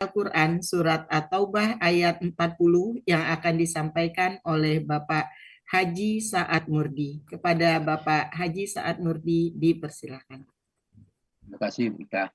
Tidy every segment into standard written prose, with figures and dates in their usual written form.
Al-Quran Surat At-Taubah ayat 40 yang akan disampaikan oleh Bapak Haji Sa'ad Murdi. Kepada Bapak Haji Sa'ad Murdi dipersilakan. Terima kasih, Bika.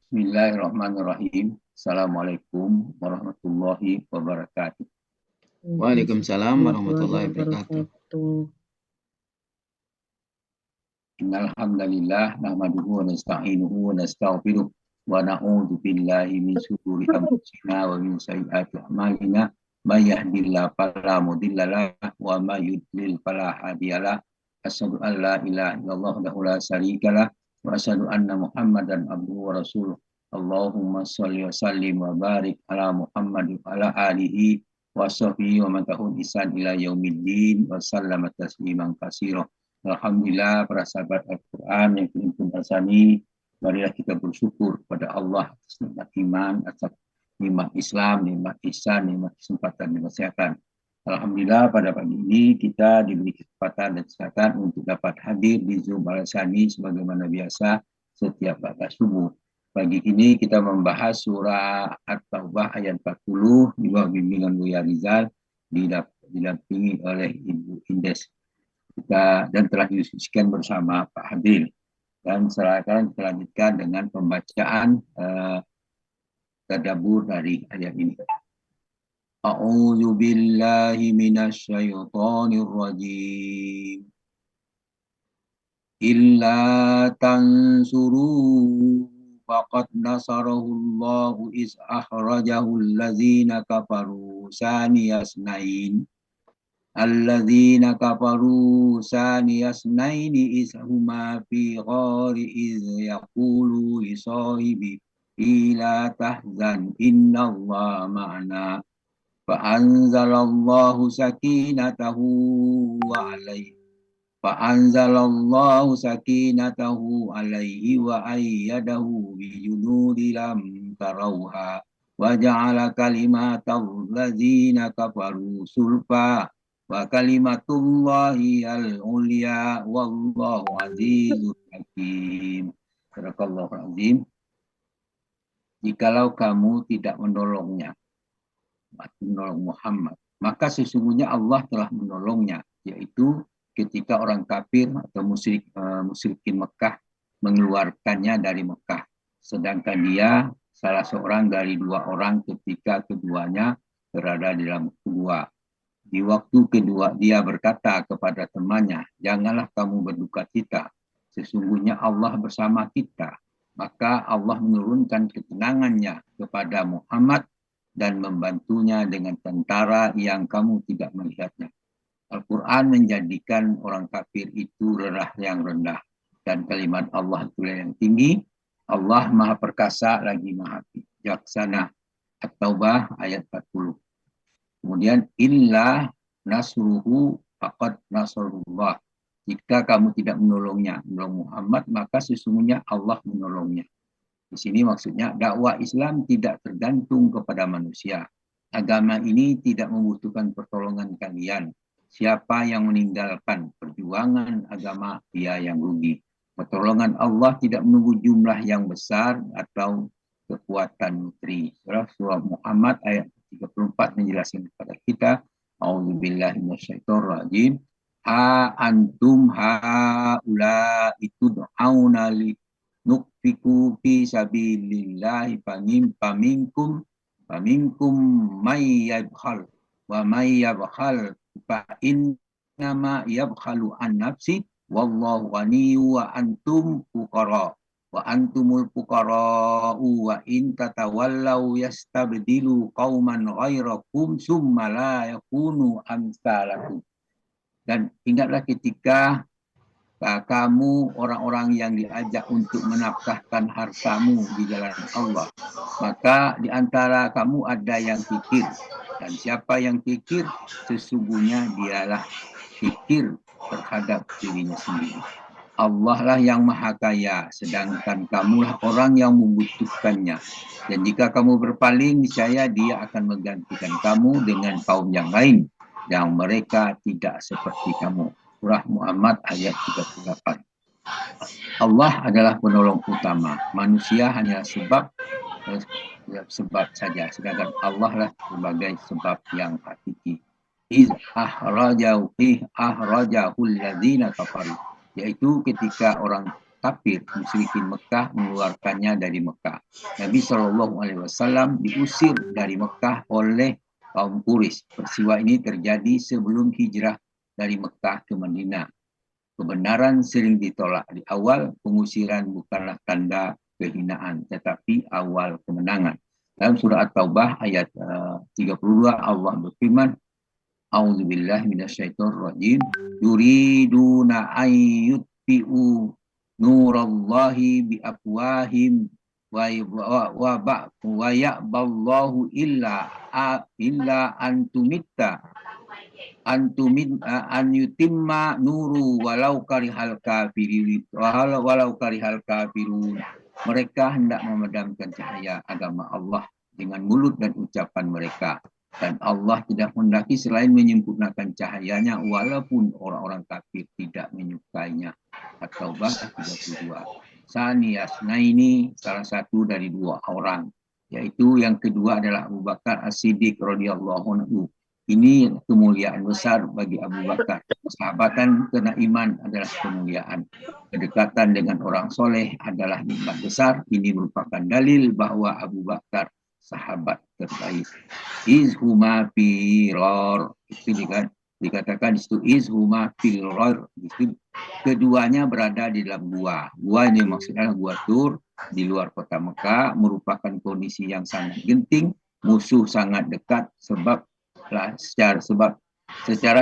Bismillahirrahmanirrahim. Assalamualaikum warahmatullahi wabarakatuh. Waalaikumsalam warahmatullahi wabarakatuh. Innal hamdalillah nahmaduhu wa nasta'inuhu wa nastaghfiruh wa na'udzu billahi min shururi anfusina wa min sayyiati a'malina. May yahdihillahu fala mudilla lahu wa may yudlil fala hadiyalah. Asyhadu an la ilaha illallah wahdahu la syarikalah wa asyhadu anna Muhammadan abduhu wa rasuluh. Allahumma shalli wa sallim wa barik ala Muhammad wa ala alihi wa sahbihi wa man tabi'ahum bi ihsan ila yaumiddin wa sallama tasliman katsira. Alhamdulillah, para sahabat Al-Quran yang dihimpun asani, marilah kita bersyukur kepada Allah atas nikmat iman, atas nikmat Islam, nikmat ihsan, nikmat kesempatan, nikmat kesehatan. Alhamdulillah, pada pagi ini kita diberi kesempatan dan kesehatan untuk dapat hadir di Zoom Al-Asani sebagaimana biasa setiap pada subuh. Pagi ini kita membahas surah At-Taubah ayat 40 di bawah bimbingan Buya Rizal, didampingi oleh Ibu Indes. Dan telah didiskusikan bersama Pak Hadil. Dan silakan kita lanjutkan dengan pembacaan tadabbur dari ayat ini. A'udzu billahi minasyaitonir rajim. Illa tansuru faqad nasarahullahu iz akhrajahul ladzina kafaru saniyasnain. Alladzina kafaru saniyasnaini ishuma fi ghari iz yaqulu li sahibi la tahzan innallaha ma'ana fa anzalallahu sakinatahu alaihi wa ayyadahu bi junudi lam tarawha wa ja'ala kalimatal ladzina kafaru sulfa wa kalimatullahi al-ulya wallahu azizun hakim. Barakallahu azim. Jikalau kamu tidak menolong Muhammad, maka sesungguhnya Allah telah menolongnya, yaitu ketika orang kafir atau musyrikin Mekah mengeluarkannya dari Mekah, sedangkan dia salah seorang dari dua orang ketika keduanya berada di dalam gua. Di waktu kedua dia berkata kepada temannya, janganlah kamu berduka cita, sesungguhnya Allah bersama kita. Maka Allah menurunkan ketenangannya kepada Muhammad dan membantunya dengan tentara yang kamu tidak melihatnya. Al-Quran menjadikan orang kafir itu lelah yang rendah, dan kalimat Allah itu yang tinggi. Allah maha perkasa lagi maha bijaksana. At-Taubah ayat 40. Kemudian illa nasruhu faqad nasrullah. Jika kamu tidak menolong Muhammad, maka sesungguhnya Allah menolongnya. Di sini maksudnya dakwah Islam tidak tergantung kepada manusia. Agama ini tidak membutuhkan pertolongan kalian. Siapa yang meninggalkan perjuangan agama, dia yang rugi. Pertolongan Allah tidak menunggu jumlah yang besar atau kekuatan negeri. Surah Muhammad ayat 34 menjelaskan kepada kita, a'udzubillahi minasyaitonirrajim. Ha antum haula itu do'auna li nukfiku fi sabilillahi paminkum may yabkhal wa may yabkhal fa innama yabkhalu an nafsi wallahu ghaniyyu wa antum fuqara wa antumul fuqara'u wa in tatawallaw yastabdilu qauman ghairakum summa la yakunu amsalakum. Dan ingatlah ketika kamu orang-orang yang diajak untuk menafkahkan hartamu di jalan Allah, maka di antara kamu ada yang kikir, dan siapa yang kikir sesungguhnya dialah kikir terhadap dirinya sendiri. Allah lah yang maha kaya, sedangkan kamulah orang yang membutuhkannya. Dan jika kamu berpaling, niscaya dia akan menggantikan kamu dengan kaum yang lain, yang mereka tidak seperti kamu. Surah Muhammad ayat 38. Allah adalah penolong utama. Manusia hanya sebab saja. Sedangkan Allah lah sebagai sebab yang hakiki. Ahrajahul ladzina kafaru. Yaitu ketika orang kafir musyrikin Mekah mengeluarkannya dari Mekah. Nabi SAW diusir dari Mekah oleh kaum Quraisy. Peristiwa ini terjadi sebelum hijrah dari Mekah ke Madinah. Kebenaran sering ditolak di awal, pengusiran bukanlah tanda kehinaan, tetapi awal kemenangan. Dalam surah At-Taubah ayat 32 Allah berfirman, A'udzubillahi minasyaitonirrajim, yuriduna ayyutfi'u nurallahi biafwahim wa ya'ballahu illa an yutimma nuru walau karihal kafirun. Mereka hendak memadamkan cahaya agama Allah dengan mulut dan ucapan mereka, dan Allah tidak menghendaki selain menyempurnakan cahayanya walaupun orang-orang kafir tidak menyukainya. At-Taubah 32. Saniyasna ini salah satu dari dua orang, yaitu yang kedua adalah Abu Bakar As-Siddiq radhiyallahu anhu. Ini kemuliaan besar bagi Abu Bakar. Persahabatan karena iman adalah kemuliaan. Kedekatan dengan orang soleh adalah nikmat besar. Ini merupakan dalil bahwa Abu Bakar sahabat terbaik. Izhuma firor. Itu dikatakan di situ izhuma firor. Keduanya berada di dalam gua. Gua ini maksudnya gua Tur di luar kota Mekah, merupakan kondisi yang sangat genting. Musuh sangat dekat secara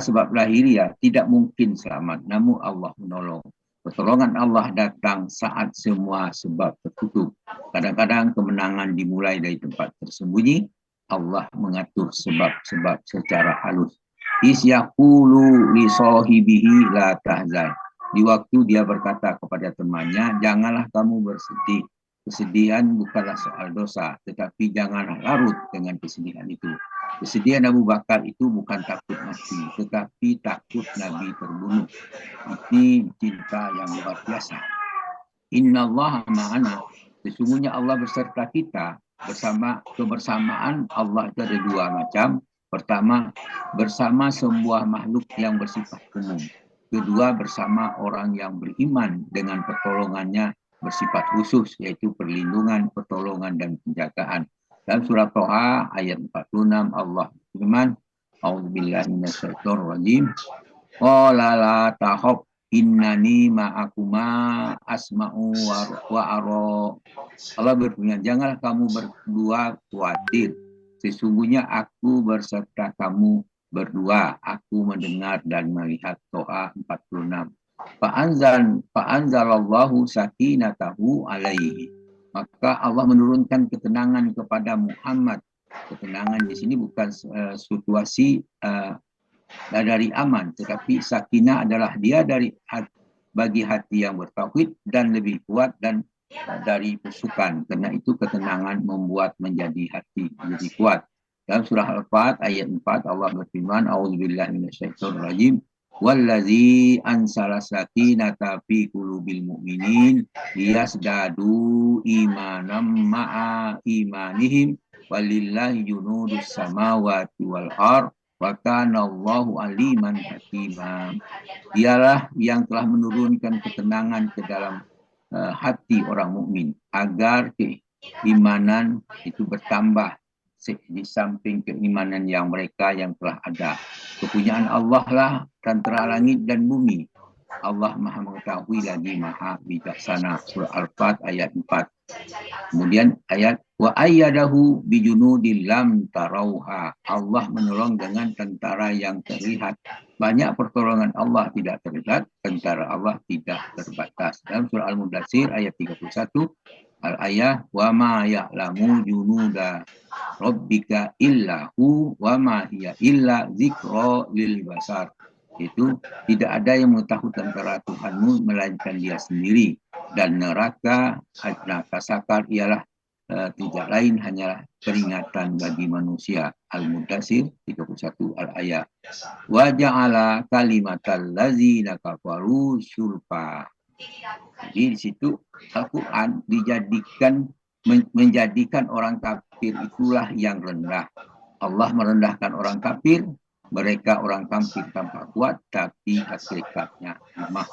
sebab lahiriah tidak mungkin selamat, namun Allah menolong. Pertolongan Allah datang saat semua sebab tertutup. Kadang-kadang kemenangan dimulai dari tempat tersembunyi. Allah mengatur sebab-sebab secara halus. Isyaqulu li sahibihi la tahzan. Di waktu dia berkata kepada temannya, janganlah kamu bersedih. Kesedihan bukanlah soal dosa, tetapi janganlah larut dengan kesedihan itu. Kesedihan Abu Bakar itu bukan takut mati, tetapi takut Nabi terbunuh. Ini cinta yang luar biasa. Innallaha ma'ana. Sesungguhnya Allah beserta kita. Kebersamaan Allah itu ada dua macam. Pertama, bersama sebuah makhluk yang bersifat umum. Kedua, bersama orang yang beriman dengan pertolongannya bersifat khusus, yaitu perlindungan, pertolongan, dan penjagaan. Dalam surah Thaha ayat 46 Allah firman, A'udzubillahi minasyaitonirrajim. Qala la tahab innani ma'akuma asma'u wa ara. Allah berfirman, janganlah kamu berdua khawatir. Sesungguhnya aku berserta kamu berdua. Aku mendengar dan melihat. Thaha 46. Fa'anzalallahu sakinatahu alaihi. Maka Allah menurunkan ketenangan kepada Muhammad. Ketenangan di sini bukan situasi dari aman, tetapi sakinah adalah dia bagi hati yang bertauhid dan lebih kuat dan dari pasukan. Karena itu ketenangan membuat menjadi hati lebih kuat. Dalam surah Al-Fat ayat 4 Allah berfirman, A'udzubillahi minasyaitonirrajim. Wallazi ansala sakinata fi qulubil mu'minin liyasdadu imanam ma'a imanihim walillahi junudus samawati wal ardh wa kana Allahu aliman hakima. Dialah yang telah menurunkan ketenangan ke dalam hati orang mukmin agar keimanan itu bertambah di samping keimanan yang mereka yang telah ada. Kepunyaan Allah lah antara langit dan bumi. Allah Maha mengetahui lagi Maha bijaksana. Surah Al-Fat ayat 4. Kemudian ayat wa ayyadahu bijunudil lam tarauha. Allah menolong dengan tentara yang terlihat. Banyak pertolongan Allah tidak terlihat, tentara Allah tidak terbatas. Dalam surah Al-Mudatsir ayat 31, al-ayah wa ma ya'lamu junuda rabbika illahu wa ma hiya illa dzikra lil basar. Itu tidak ada yang mengetahui tentara Tuhanmu melainkan Dia sendiri, dan neraka sakar ialah tidak lain hanyalah peringatan bagi manusia. Al-Mudatsir 31 al-ayat. Wa ja'ala kalimatal ladzina kafaru syulfa. Jadi di situ Al-Quran menjadikan orang kafir itulah yang rendah. Allah merendahkan orang kafir, mereka orang kafir tanpa kuat, tapi hakikatnya lemah.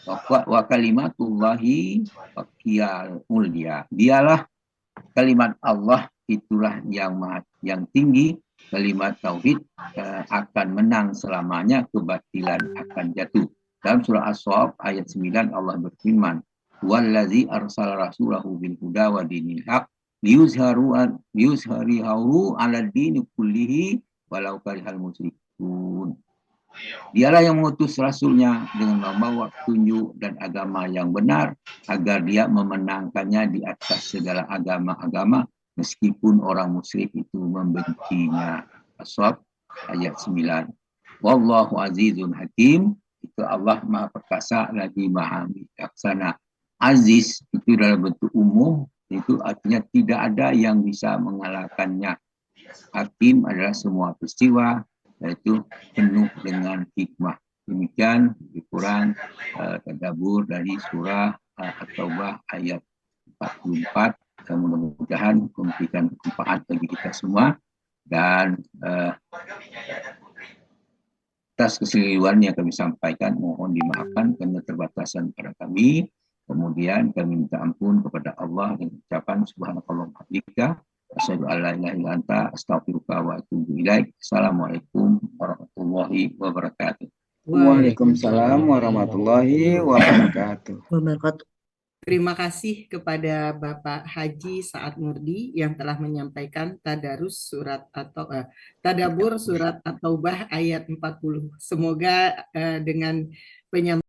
Wa kalimatullahi mulia. Dialah kalimat Allah, itulah yang tinggi. Kalimat tauhid akan menang selamanya, kebatilan akan jatuh. Dalam surah As-Saff ayat 9 Allah berfirman, "Wallazi arsala rasulahu bil huda wa dinil haq liyuzharihu 'ala dini kullihi walau karihal musyrikun." Dialah yang mengutus rasulnya dengan membawa petunjuk dan agama yang benar agar dia memenangkannya di atas segala agama-agama meskipun orang musyrik itu membencinya. As-Saff ayat 9. Wallahu azizun hakim. Itu Allah Maha Perkasa lagi Maha Bijaksana. Aziz itu dalam bentuk umum, itu artinya tidak ada yang bisa mengalahkannya. Hakim adalah semua peristiwa, yaitu penuh dengan hikmah. Demikian lebih kurang tadabbur dari surah At-Taubah ayat 44. Mudah-mudahan memberikan manfaat bagi kita semua, dan atas keseliruan yang kami sampaikan mohon dimaafkan karena terbatasan pada kami. Kemudian kami minta ampun kepada Allah dengan ucapan subhanallahi wa bihamdihi, asyhadu an la ilaha illa anta, astaghfiruka wa atubu ilaik. Assalamualaikum warahmatullahi wabarakatuh. Waalaikumsalam warahmatullahi wabarakatuh. Terima kasih kepada Bapak Haji Saad Nurdi yang telah menyampaikan tadabbur surat At-Taubah ayat 40. Semoga dengan penyampaian